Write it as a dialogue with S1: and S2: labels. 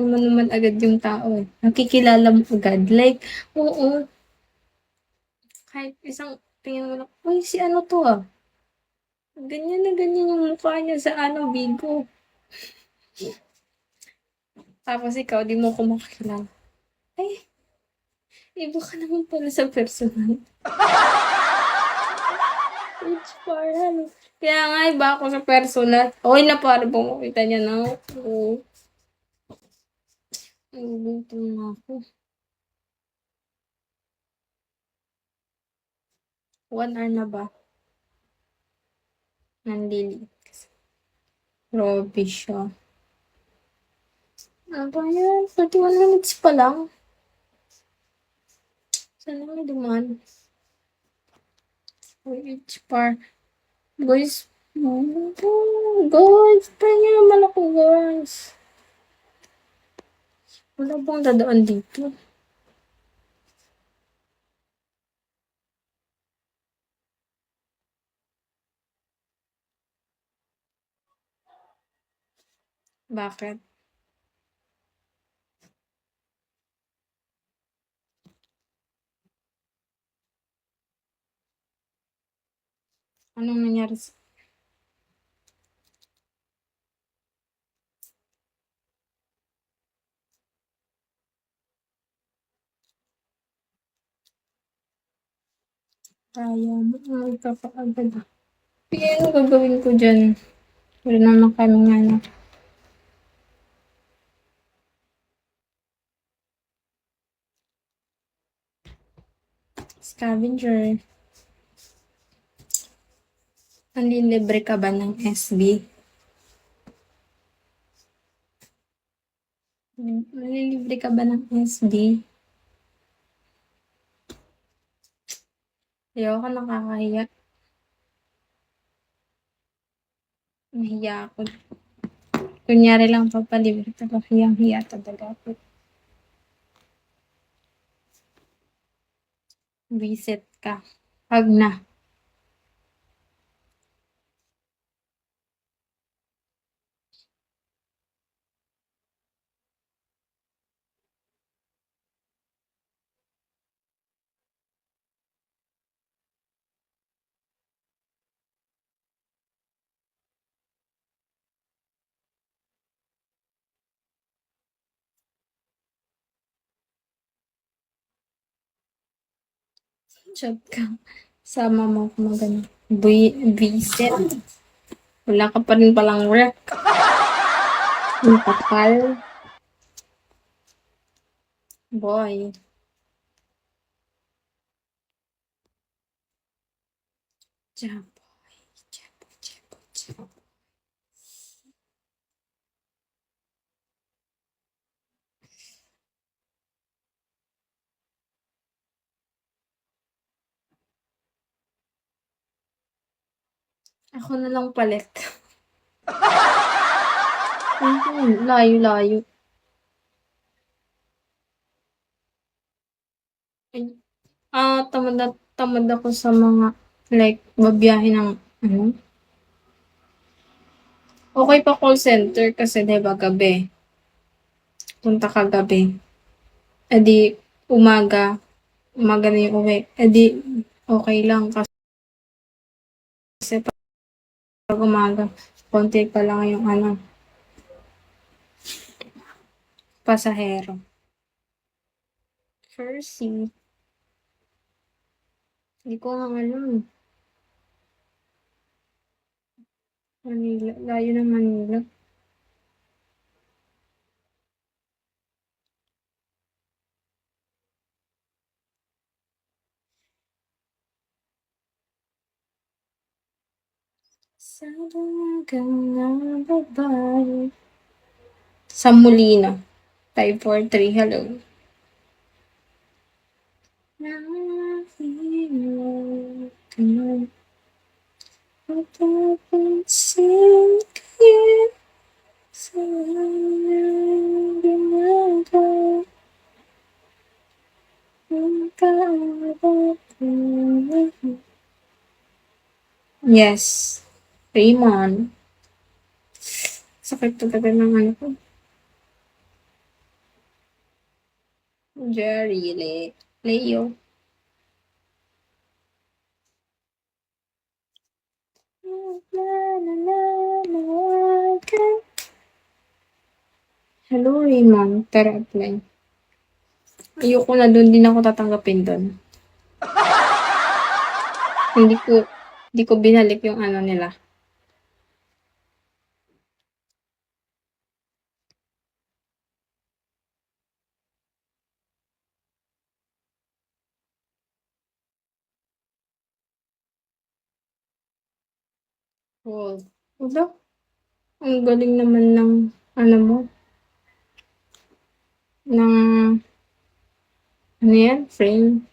S1: mo naman agad yung tao, eh, nakikilala mo agad like oo, kahit isang tingin mo lang, "Uy, si ano 'to, ah, ganyan na ganyan yung mukha niya sa ano, Bigo." Tapos ikaw 'di mo ko makilala, "Ay, iba ka naman pala sa personal." It's parang kaya nga iba ako sa personal. Okey na para bang makita niya na ako. Nagugutom na ako. 1 hour na ba? Nanlilis. Grabe siya. Ano ba 'yan, 31 minutes pa lang. Sana may dumaan. Uy, it's par guys, guys, pahinga naman ako, guys. Wala bang dadaan dito? Bakit? Anong nangyari sa kaya mo? Magpapaagad, ah. Sige, ano gagawin ko diyan? Wala naman kaming ano, scavenger. Nanlilibre ka ba ng SB? Nanlilibre ka ba ng SB? Ayoko, nakakahiya. Nahiya ako. Kunyari lang papalibre pero hiyang-hiya talaga ako. Visit ka. 'Wag na. Chat ka. Sama mo ako mag-ano, visit. Wala ka pa rin palang ref. Ang kapal. Boy. Jaboy. Jaboy, jaboy, jaboy. Ako na lang palit. Layo-layo. Ay, tamad ako sa mga like babiyahe ng ano, okey pa call center kasi 'di ba gabi, punta ka gabi, eh, di umaga, umaga na yung uwi, eh, di okey lang kasi 'pag umaga konti pa lang yung ano, pasahero. Jersey, di ko nga alam, Manila, layo ng Manila. Sa dalagang nababae. Sa Molino, 543, hello. Nahihilo ka man, mapapansin kaya sa iyong ginagawa, ang kaawat ko. Yes, Raymond. Sakit talaga ng ano ko. Jerry, Leo. Hello, Raymond. Tara, apply. Ayoko na dun, di na ako tatanggapin dun. Hindi ko, hindi ko binalik yung ano nila. Oh, wala. Ang galing naman ng, ano mo, ng, ano yan, frame.